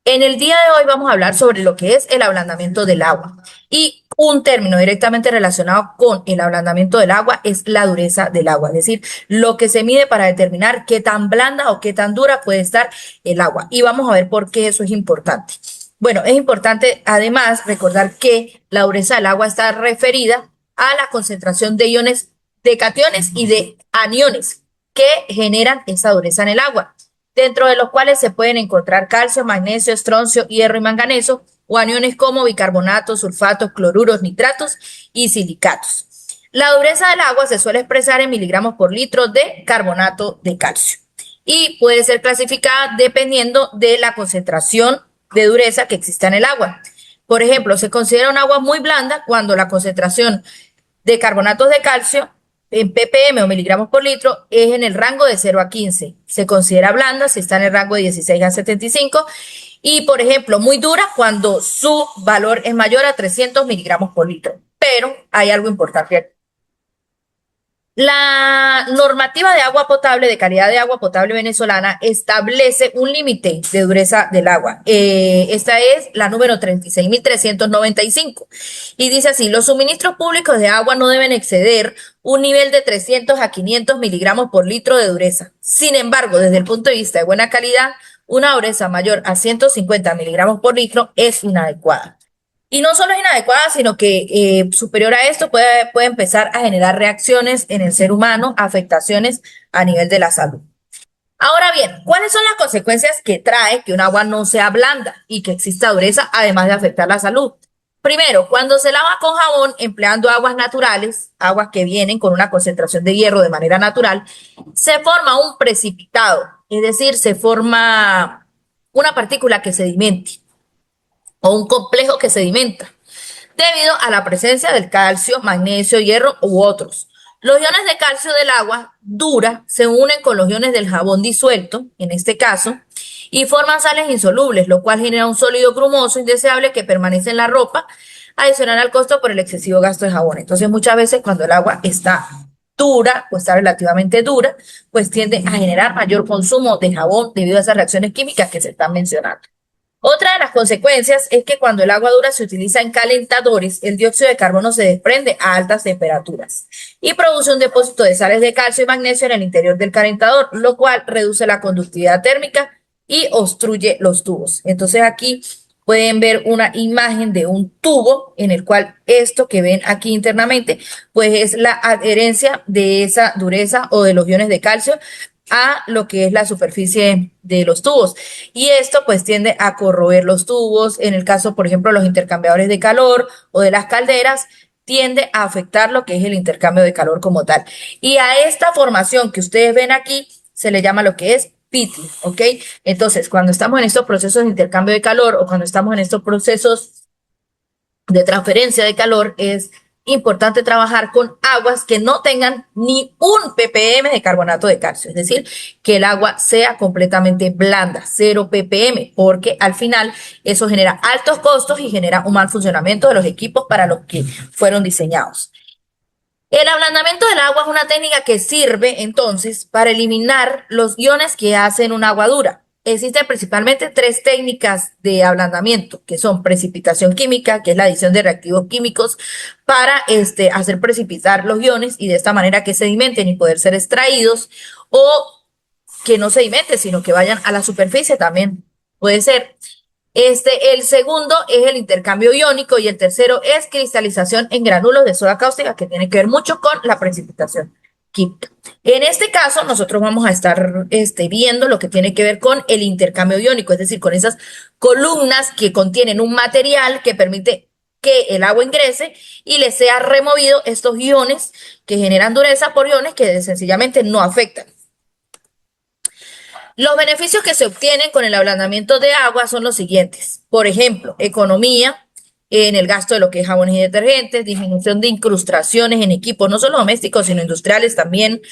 En el día de hoy vamos a hablar sobre lo que es el ablandamiento del agua. Y un término directamente relacionado con el ablandamiento del agua es la dureza del agua, es decir, lo que se mide para determinar qué tan blanda o qué tan dura puede estar el agua. Y vamos a ver por qué eso es importante. Bueno, es importante además recordar que la dureza del agua está referida a la concentración de iones, de cationes y de aniones que generan esa dureza en el agua, dentro de los cuales se pueden encontrar calcio, magnesio, estroncio, hierro y manganeso, o aniones como bicarbonatos, sulfatos, cloruros, nitratos y silicatos. La dureza del agua se suele expresar en miligramos por litro de carbonato de calcio y puede ser clasificada dependiendo de la concentración de dureza que exista en el agua. Por ejemplo, se considera un agua muy blanda cuando la concentración de carbonatos de calcio en ppm o miligramos por litro es en el rango de 0 a 15. Se considera blanda si está en el rango de 16 a 75 y, por ejemplo, muy dura cuando su valor es mayor a 300 miligramos por litro. Pero hay algo importante. La normativa de agua potable, de calidad de agua potable venezolana, establece un límite de dureza del agua. Esta es la número 36.395 y dice así: los suministros públicos de agua no deben exceder un nivel de 300 a 500 miligramos por litro de dureza. Sin embargo, desde el punto de vista de buena calidad, una dureza mayor a 150 miligramos por litro es inadecuada. Y no solo es inadecuada, sino que superior a esto puede empezar a generar reacciones en el ser humano, afectaciones a nivel de la salud. Ahora bien, ¿cuáles son las consecuencias que trae que un agua no sea blanda y que exista dureza, además de afectar la salud? Primero, cuando se lava con jabón empleando aguas naturales, aguas que vienen con una concentración de hierro de manera natural, se forma un precipitado, es decir, se forma una partícula que sedimente o un complejo que sedimenta, debido a la presencia del calcio, magnesio, hierro u otros. Los iones de calcio del agua dura se unen con los iones del jabón disuelto, en este caso, y forman sales insolubles, lo cual genera un sólido grumoso indeseable que permanece en la ropa, adicional al costo por el excesivo gasto de jabón. Entonces, muchas veces cuando el agua está dura o está relativamente dura, pues tiende a generar mayor consumo de jabón debido a esas reacciones químicas que se están mencionando. Otra de las consecuencias es que cuando el agua dura se utiliza en calentadores, el dióxido de carbono se desprende a altas temperaturas y produce un depósito de sales de calcio y magnesio en el interior del calentador, lo cual reduce la conductividad térmica y obstruye los tubos. Entonces aquí pueden ver una imagen de un tubo en el cual esto que ven aquí internamente, pues es la adherencia de esa dureza o de los iones de calcio a lo que es la superficie de los tubos. Y esto pues tiende a corroer los tubos. En el caso, por ejemplo, los intercambiadores de calor o de las calderas, tiende a afectar lo que es el intercambio de calor como tal. Y a esta formación que ustedes ven aquí se le llama lo que es pitting, ¿ok? Entonces, cuando estamos en estos procesos de intercambio de calor o cuando estamos en estos procesos de transferencia de calor, es importante trabajar con aguas que no tengan ni un ppm de carbonato de calcio, es decir, que el agua sea completamente blanda, 0 ppm, porque al final eso genera altos costos y genera un mal funcionamiento de los equipos para los que fueron diseñados. El ablandamiento del agua es una técnica que sirve entonces para eliminar los iones que hacen un agua dura. Existen principalmente tres técnicas de ablandamiento, que son precipitación química, que es la adición de reactivos químicos para hacer precipitar los iones y de esta manera que sedimenten y poder ser extraídos, o que no sedimenten, sino que vayan a la superficie también puede ser. El segundo es el intercambio iónico y el tercero es cristalización en granulos de soda cáustica, que tiene que ver mucho con la precipitación química. En este caso, nosotros vamos a estar viendo lo que tiene que ver con el intercambio iónico, es decir, con esas columnas que contienen un material que permite que el agua ingrese y le sea removido estos iones que generan dureza por iones que sencillamente no afectan. Los beneficios que se obtienen con el ablandamiento de agua son los siguientes. Por ejemplo, economía en el gasto de lo que es jabones y detergentes, disminución de incrustaciones en equipos, no solo domésticos, sino industriales también,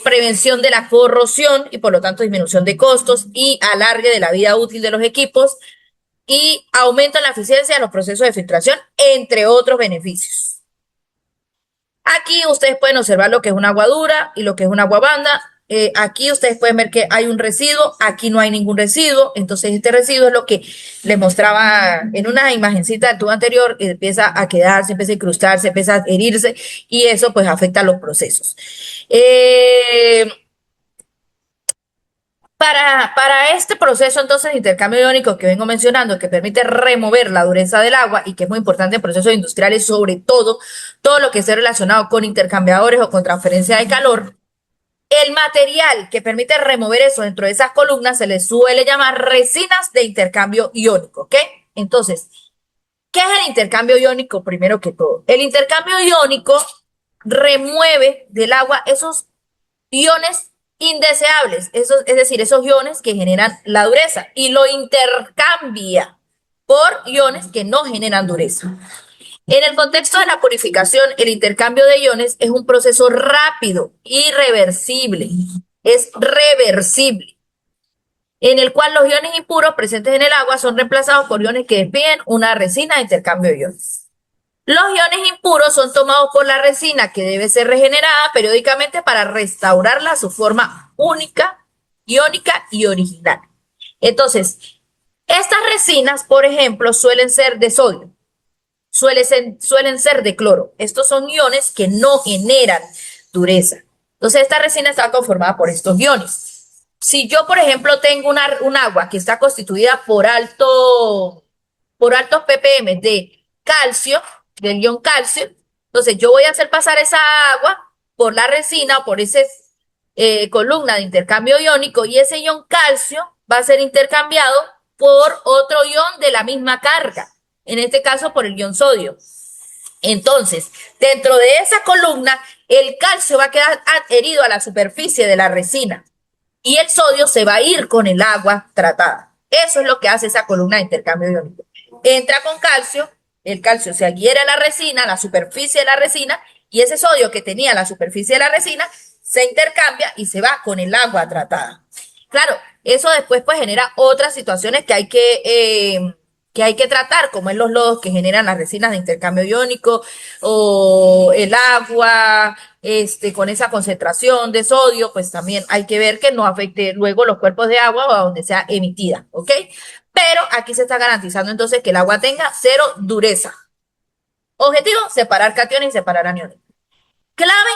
prevención de la corrosión y por lo tanto disminución de costos y alargue de la vida útil de los equipos y aumento en la eficiencia de los procesos de filtración, entre otros beneficios. Aquí ustedes pueden observar lo que es un agua dura y lo que es un agua blanda. aquí ustedes pueden ver que hay un residuo, aquí no hay ningún residuo, entonces este residuo es lo que les mostraba en una imagencita del tubo anterior, empieza a quedarse, empieza a incrustarse, empieza a adherirse y eso pues afecta los procesos. Eh, para este proceso entonces de intercambio iónico que vengo mencionando, que permite remover la dureza del agua y que es muy importante en procesos industriales, sobre todo lo que esté relacionado con intercambiadores o con transferencia de calor, el material que permite remover eso dentro de esas columnas se le suele llamar resinas de intercambio iónico, ¿ok? Entonces, ¿qué es el intercambio iónico primero que todo? El intercambio iónico remueve del agua esos iones indeseables, es decir, esos iones que generan la dureza y lo intercambia por iones que no generan dureza. En el contexto de la purificación, el intercambio de iones es un proceso rápido y reversible. Es reversible, en el cual los iones impuros presentes en el agua son reemplazados por iones que despiden una resina de intercambio de iones. Los iones impuros son tomados por la resina, que debe ser regenerada periódicamente para restaurarla a su forma única, iónica y original. Entonces, estas resinas, por ejemplo, suelen ser de sodio, suelen ser de cloro. Estos son iones que no generan dureza. Entonces, esta resina está conformada por estos iones. Si yo, por ejemplo, tengo un agua que está constituida por altos ppm de calcio, del ion calcio, entonces yo voy a hacer pasar esa agua por la resina o por esa columna de intercambio iónico y ese ion calcio va a ser intercambiado por otro ion de la misma carga, en este caso por el ion sodio. Entonces, dentro de esa columna, el calcio va a quedar adherido a la superficie de la resina y el sodio se va a ir con el agua tratada. Eso es lo que hace esa columna de intercambio iónico. Entra con calcio, el calcio se adhiere a la resina, a la superficie de la resina, y ese sodio que tenía la superficie de la resina se intercambia y se va con el agua tratada. Claro, eso después pues genera otras situaciones que hay que tratar, como en los lodos que generan las resinas de intercambio iónico o el agua, con esa concentración de sodio, pues también hay que ver que no afecte luego los cuerpos de agua o a donde sea emitida, ¿ok? Pero aquí se está garantizando entonces que el agua tenga cero dureza. Objetivo, separar cationes y separar aniones. Clave,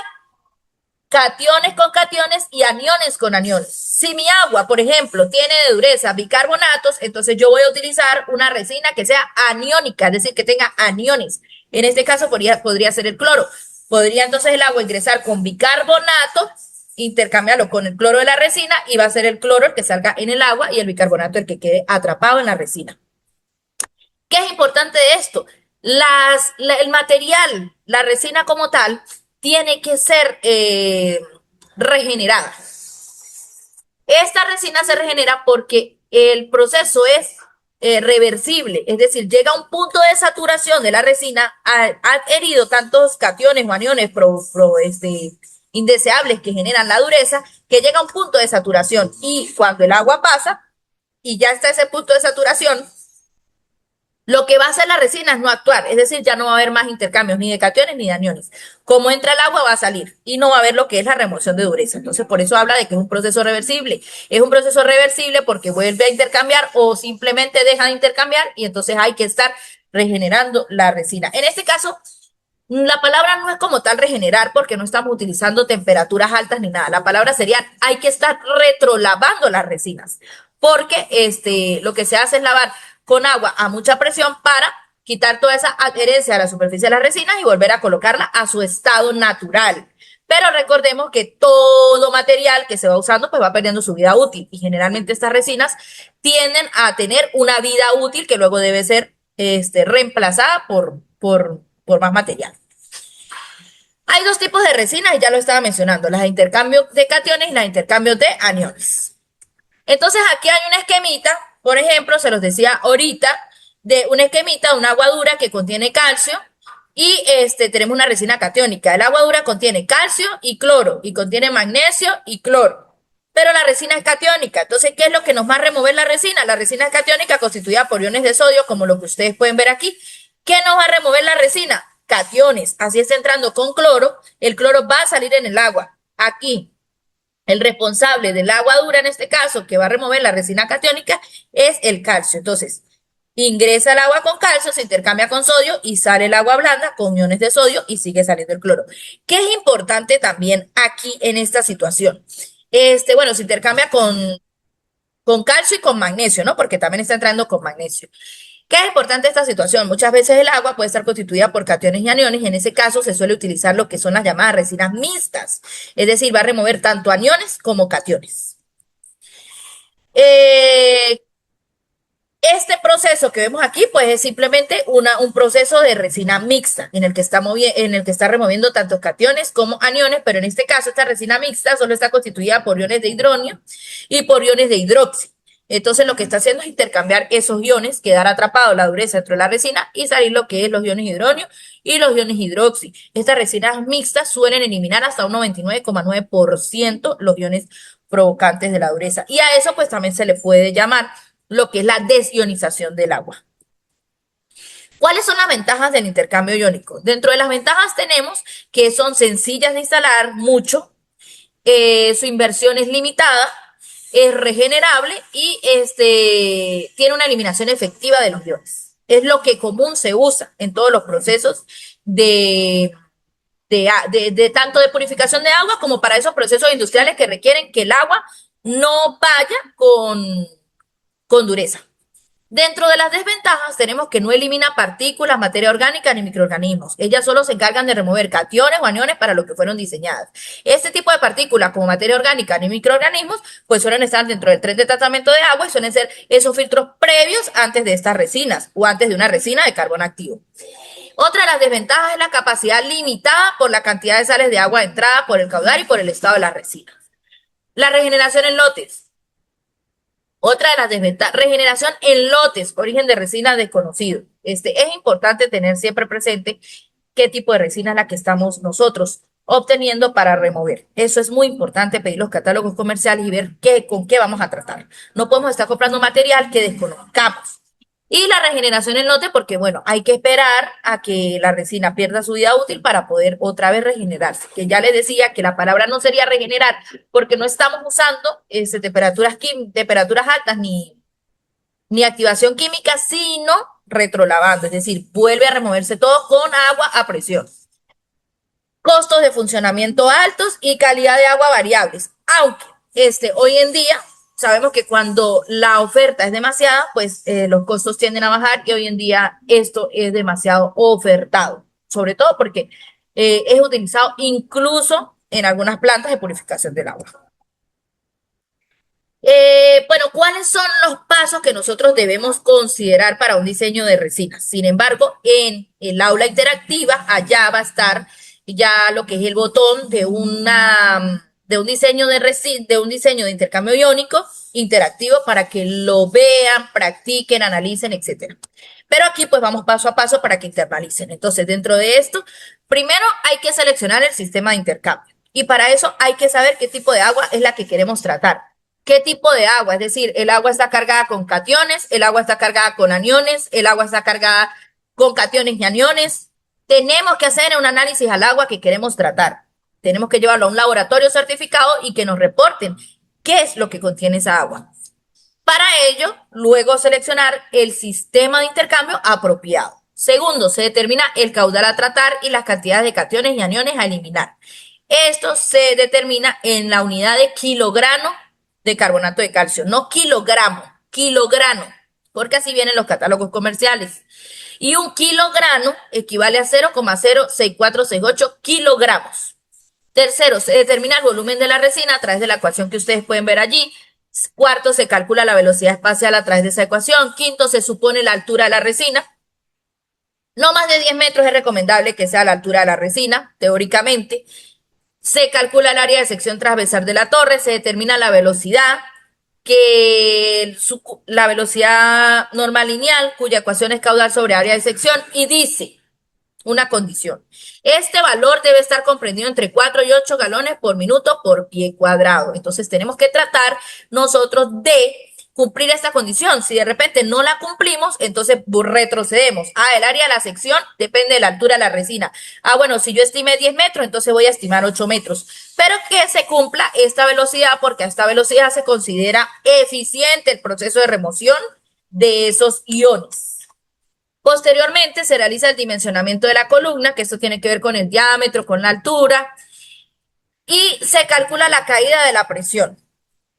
cationes con cationes y aniones con aniones. Si mi agua, por ejemplo, tiene de dureza bicarbonatos, entonces yo voy a utilizar una resina que sea aniónica, es decir, que tenga aniones. En este caso podría ser el cloro. Podría entonces el agua ingresar con bicarbonato, intercambiarlo con el cloro de la resina y va a ser el cloro el que salga en el agua y el bicarbonato el que quede atrapado en la resina. ¿Qué es importante de esto? El material, la resina como tal, tiene que ser regenerada. Esta resina se regenera porque el proceso es reversible, es decir, llega a un punto de saturación de la resina, ha adherido tantos cationes o aniones indeseables que generan la dureza, que llega a un punto de saturación y cuando el agua pasa y ya está ese punto de saturación, lo que va a hacer la resina es no actuar, es decir, ya no va a haber más intercambios ni de cationes ni de aniones. Como entra el agua va a salir y no va a haber lo que es la remoción de dureza. Entonces, por eso habla de que es un proceso reversible. Es un proceso reversible porque vuelve a intercambiar o simplemente deja de intercambiar y entonces hay que estar regenerando la resina. En este caso, la palabra no es como tal regenerar porque no estamos utilizando temperaturas altas ni nada. La palabra sería hay que estar retrolavando las resinas porque lo que se hace es lavar con agua a mucha presión para quitar toda esa adherencia a la superficie de las resinas y volver a colocarla a su estado natural. Pero recordemos que todo material que se va usando pues va perdiendo su vida útil y generalmente estas resinas tienden a tener una vida útil que luego debe ser reemplazada por más material. Hay dos tipos de resinas y ya lo estaba mencionando, las de intercambio de cationes y las de intercambio de aniones. Entonces aquí hay una esquemita, por ejemplo, se los decía ahorita, de una esquemita, una agua dura que contiene calcio y tenemos una resina catiónica. El agua dura contiene calcio y cloro y contiene magnesio y cloro. Pero la resina es catiónica. Entonces, ¿qué es lo que nos va a remover la resina? La resina es catiónica constituida por iones de sodio, como lo que ustedes pueden ver aquí. ¿Qué nos va a remover la resina? Cationes. Así está entrando con cloro. El cloro va a salir en el agua. Aquí. El responsable del agua dura, en este caso, que va a remover la resina catiónica, es el calcio. Entonces, ingresa el agua con calcio, se intercambia con sodio y sale el agua blanda con iones de sodio y sigue saliendo el cloro. ¿Qué es importante también aquí en esta situación? Bueno, se intercambia con calcio y con magnesio, ¿no? Porque también está entrando con magnesio. ¿Qué es importante esta situación? Muchas veces el agua puede estar constituida por cationes y aniones y en ese caso se suele utilizar lo que son las llamadas resinas mixtas, es decir, va a remover tanto aniones como cationes. Eh, este proceso que vemos aquí, pues es simplemente un proceso de resina mixta en el que en el que está removiendo tanto cationes como aniones, pero en este caso esta resina mixta solo está constituida por iones de hidronio y por iones de hidróxido. Entonces lo que está haciendo es intercambiar esos iones, quedar atrapado la dureza dentro de la resina y salir lo que es los iones hidronio y los iones hidróxido. Estas resinas mixtas suelen eliminar hasta un 99,9% los iones provocantes de la dureza. Y a eso pues también se le puede llamar lo que es la desionización del agua. ¿Cuáles son las ventajas del intercambio iónico? Dentro de las ventajas tenemos que son sencillas de instalar mucho, su inversión es limitada, es regenerable y tiene una eliminación efectiva de los iones. Es lo que común se usa en todos los procesos de tanto de purificación de agua como para esos procesos industriales que requieren que el agua no vaya con dureza. Dentro de las desventajas tenemos que no elimina partículas, materia orgánica ni microorganismos. Ellas solo se encargan de remover cationes o aniones para lo que fueron diseñadas. Este tipo de partículas como materia orgánica ni microorganismos pues suelen estar dentro del tren de tratamiento de agua y suelen ser esos filtros previos antes de estas resinas o antes de una resina de carbón activo. Otra de las desventajas es la capacidad limitada por la cantidad de sales de agua de entrada por el caudal y por el estado de la resina. La regeneración en lotes. Otra de las desventajas, regeneración en lotes, origen de resina desconocido. Es importante tener siempre presente qué tipo de resina es la que estamos nosotros obteniendo para remover. Eso es muy importante, pedir los catálogos comerciales y ver con qué vamos a tratar. No podemos estar comprando material que desconozcamos. Y la regeneración en lote, porque bueno, hay que esperar a que la resina pierda su vida útil para poder otra vez regenerarse. Que ya les decía que la palabra no sería regenerar, porque no estamos usando temperaturas altas ni activación química, sino retrolavando, es decir, vuelve a removerse todo con agua a presión. Costos de funcionamiento altos y calidad de agua variables. Aunque hoy en día sabemos que cuando la oferta es demasiada, pues los costos tienden a bajar y hoy en día esto es demasiado ofertado, sobre todo porque es utilizado incluso en algunas plantas de purificación del agua. Bueno, ¿cuáles son los pasos que nosotros debemos considerar para un diseño de resinas? Sin embargo, en el aula interactiva, allá va a estar ya lo que es el botón de un diseño de un diseño de intercambio iónico interactivo para que lo vean, practiquen, analicen, etcétera. Pero aquí pues vamos paso a paso para que internalicen. Entonces, dentro de esto, primero hay que seleccionar el sistema de intercambio. Y para eso hay que saber qué tipo de agua es la que queremos tratar. ¿Qué tipo de agua? Es decir, el agua está cargada con cationes, el agua está cargada con aniones, el agua está cargada con cationes y aniones. Tenemos que hacer un análisis al agua que queremos tratar. Tenemos que llevarlo a un laboratorio certificado y que nos reporten qué es lo que contiene esa agua. Para ello, luego seleccionar el sistema de intercambio apropiado. Segundo, se determina el caudal a tratar y las cantidades de cationes y aniones a eliminar. Esto se determina en la unidad de kilogramo de carbonato de calcio, no kilogramo, kilogramo, porque así vienen los catálogos comerciales. Y un kilogramo equivale a 0,06468 kilogramos. Tercero, se determina el volumen de la resina a través de la ecuación que ustedes pueden ver allí. Cuarto, se calcula la velocidad espacial a través de esa ecuación. Quinto, se supone la altura de la resina. No más de 10 metros es recomendable que sea la altura de la resina, teóricamente. Se calcula el área de sección transversal de la torre, se determina la velocidad, la velocidad normal lineal, cuya ecuación es caudal sobre área de sección, y dice una condición. Este valor debe estar comprendido entre 4 y 8 galones por minuto por pie cuadrado. Entonces tenemos que tratar nosotros de cumplir esta condición. Si de repente no la cumplimos, entonces retrocedemos. El área de la sección depende de la altura de la resina. Bueno, si yo estimé 10 metros, entonces voy a estimar 8 metros. Pero que se cumpla esta velocidad, porque a esta velocidad se considera eficiente el proceso de remoción de esos iones. Posteriormente se realiza el dimensionamiento de la columna, que esto tiene que ver con el diámetro, con la altura, y se calcula la caída de la presión.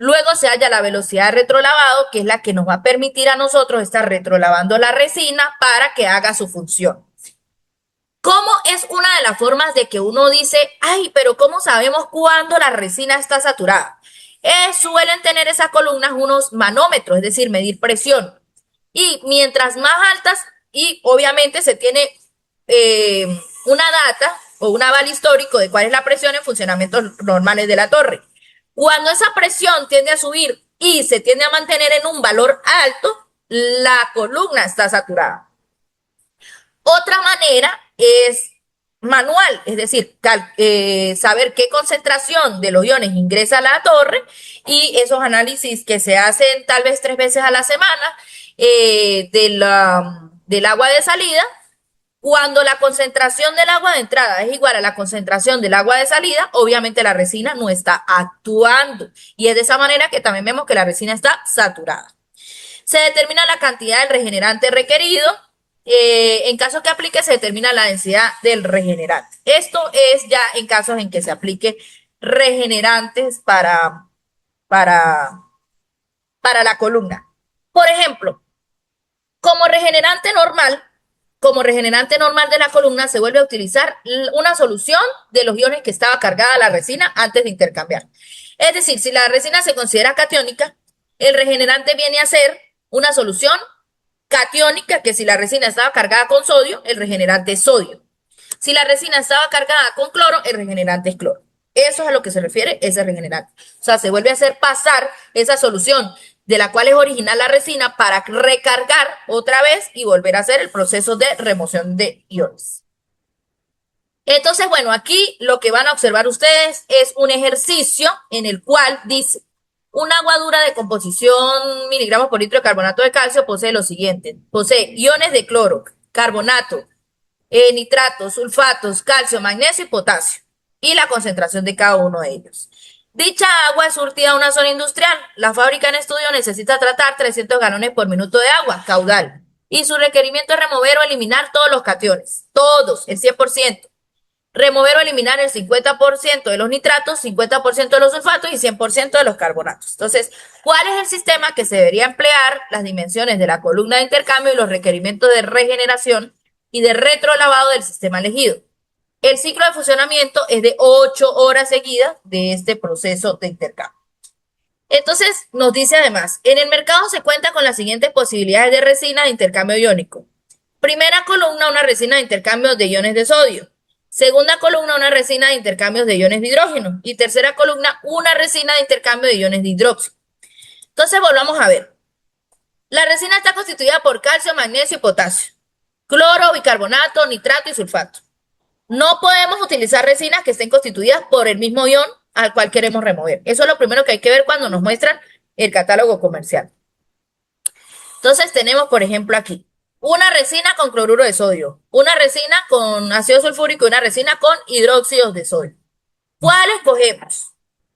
Luego se halla la velocidad de retrolavado, que es la que nos va a permitir a nosotros estar retrolavando la resina para que haga su función. ¿Cómo es una de las formas de que uno dice, pero ¿cómo sabemos cuándo la resina está saturada? Suelen tener esas columnas unos manómetros, es decir, medir presión. Y mientras más altas, y obviamente se tiene una data o un aval histórico de cuál es la presión en funcionamientos normales de la torre. Cuando esa presión tiende a subir y se tiende a mantener en un valor alto, la columna está saturada. Otra manera es manual, es decir, saber qué concentración de los iones ingresa a la torre, y esos análisis que se hacen tal vez 3 veces a la semana del agua de salida. Cuando la concentración del agua de entrada es igual a la concentración del agua de salida, obviamente la resina no está actuando, y es de esa manera que también vemos que la resina está saturada. Se determina la cantidad del regenerante requerido. En caso que aplique, se determina la densidad del regenerante. Esto es ya en casos en que se aplique regenerantes para la columna. Por ejemplo, como regenerante normal de la columna, se vuelve a utilizar una solución de los iones que estaba cargada la resina antes de intercambiar. Es decir, si la resina se considera catiónica, el regenerante viene a ser una solución catiónica, que si la resina estaba cargada con sodio, el regenerante es sodio. Si la resina estaba cargada con cloro, el regenerante es cloro. Eso es a lo que se refiere ese regenerante. O sea, se vuelve a hacer pasar esa solución de la cual es original la resina para recargar otra vez y volver a hacer el proceso de remoción de iones. Entonces, bueno, aquí lo que van a observar ustedes es un ejercicio en el cual dice: un agua dura de composición miligramos por litro de carbonato de calcio posee lo siguiente. Posee iones de cloro, carbonato, nitratos, sulfatos, calcio, magnesio y potasio, y la concentración de cada uno de ellos. Dicha agua es surtida a una zona industrial. La fábrica en estudio necesita tratar 300 galones por minuto de agua, caudal, y su requerimiento es remover o eliminar todos los cationes, todos, el 100%. Remover o eliminar el 50% de los nitratos, 50% de los sulfatos y 100% de los carbonatos. Entonces, ¿cuál es el sistema que se debería emplear? Las dimensiones de la columna de intercambio y los requerimientos de regeneración y de retrolavado del sistema elegido. El ciclo de funcionamiento es de 8 horas seguidas de este proceso de intercambio. Entonces, nos dice además, en el mercado se cuenta con las siguientes posibilidades de resina de intercambio iónico. Primera columna, una resina de intercambio de iones de sodio. Segunda columna, una resina de intercambios de iones de hidrógeno. Y tercera columna, una resina de intercambio de iones de hidróxido. Entonces, volvamos a ver. La resina está constituida por calcio, magnesio y potasio, cloro, bicarbonato, nitrato y sulfato. No podemos utilizar resinas que estén constituidas por el mismo ion al cual queremos remover. Eso es lo primero que hay que ver cuando nos muestran el catálogo comercial. Entonces tenemos, por ejemplo, aquí una resina con cloruro de sodio, una resina con ácido sulfúrico y una resina con hidróxidos de sodio. ¿Cuál escogemos?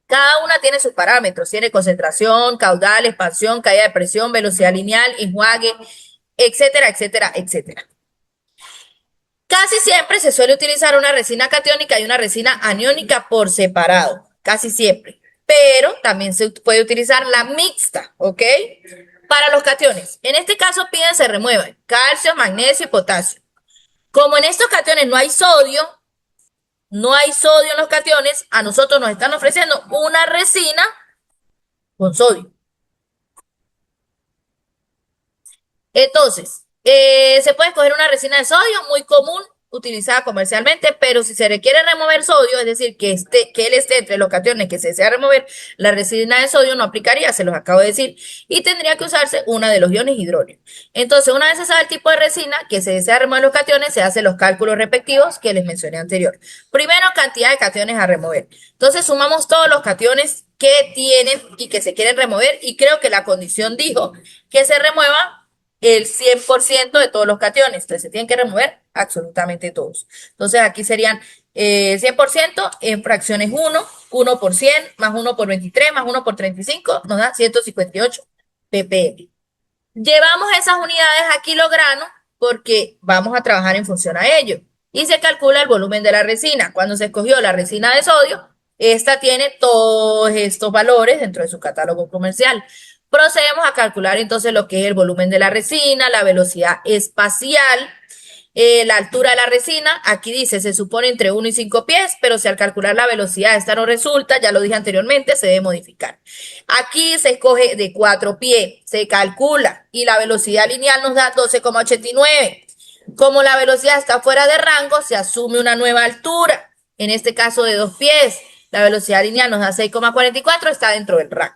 Cada una tiene sus parámetros, tiene concentración, caudal, expansión, caída de presión, velocidad lineal, enjuague, etcétera, etcétera, etcétera. Casi siempre se suele utilizar una resina catiónica y una resina aniónica por separado, casi siempre. Pero también se puede utilizar la mixta, ¿ok? Para los cationes. En este caso piden se remuevan calcio, magnesio y potasio. Como en estos cationes no hay sodio en los cationes, a nosotros nos están ofreciendo una resina con sodio. Entonces, se puede escoger una resina de sodio muy común, utilizada comercialmente, pero si se requiere remover sodio, es decir, que él esté entre los cationes que se desea remover, la resina de sodio no aplicaría, se los acabo de decir, y tendría que usarse una de los iones hidrógeno. Entonces, una vez se sabe el tipo de resina que se desea remover los cationes, se hacen los cálculos respectivos que les mencioné anterior. Primero, cantidad de cationes a remover. Entonces, sumamos todos los cationes que tienen y que se quieren remover, y creo que la condición dijo que se remueva el 100% de todos los cationes. Entonces se tienen que remover absolutamente todos. Entonces aquí serían 100% en fracciones 1 por 100, más 1 por 23, más 1 por 35, nos da 158 ppm. Llevamos esas unidades a kilogramos porque vamos a trabajar en función a ello. Y se calcula el volumen de la resina. Cuando se escogió la resina de sodio, esta tiene todos estos valores dentro de su catálogo comercial. Procedemos a calcular entonces lo que es el volumen de la resina, la velocidad espacial, la altura de la resina. Aquí dice, se supone entre 1 y 5 pies, pero si al calcular la velocidad esta no resulta, ya lo dije anteriormente, se debe modificar. Aquí se escoge de 4 pies, se calcula y la velocidad lineal nos da 12,89. Como la velocidad está fuera de rango, se asume una nueva altura. En este caso de 2 pies, la velocidad lineal nos da 6,44, está dentro del rango.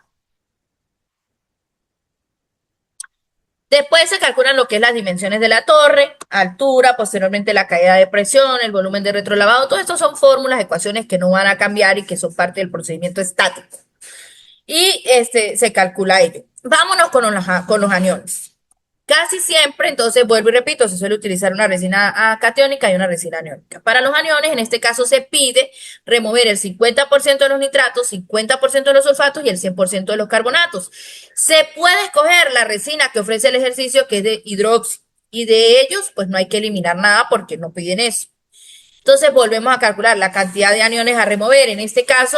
Después se calculan lo que es las dimensiones de la torre, altura, posteriormente la caída de presión, el volumen de retrolavado. Todo esto son fórmulas, ecuaciones que no van a cambiar y que son parte del procedimiento estático. Y se calcula ello. Vámonos con los aniones. Casi siempre, entonces vuelvo y repito, se suele utilizar una resina catiónica y una resina aniónica. Para los aniones, en este caso se pide remover el 50% de los nitratos, 50% de los sulfatos y el 100% de los carbonatos. Se puede escoger la resina que ofrece el ejercicio, que es de hidróxido, y de ellos, pues no hay que eliminar nada porque no piden eso. Entonces volvemos a calcular la cantidad de aniones a remover. En este caso,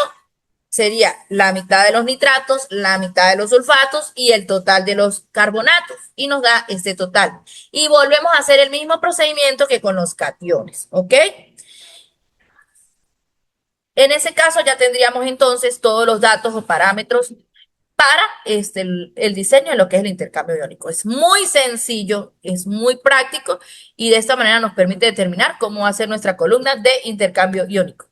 sería la mitad de los nitratos, la mitad de los sulfatos y el total de los carbonatos. Y nos da este total. Y volvemos a hacer el mismo procedimiento que con los cationes, ¿ok? En ese caso ya tendríamos entonces todos los datos o parámetros para el diseño de lo que es el intercambio iónico. Es muy sencillo, es muy práctico y de esta manera nos permite determinar cómo va a ser nuestra columna de intercambio iónico.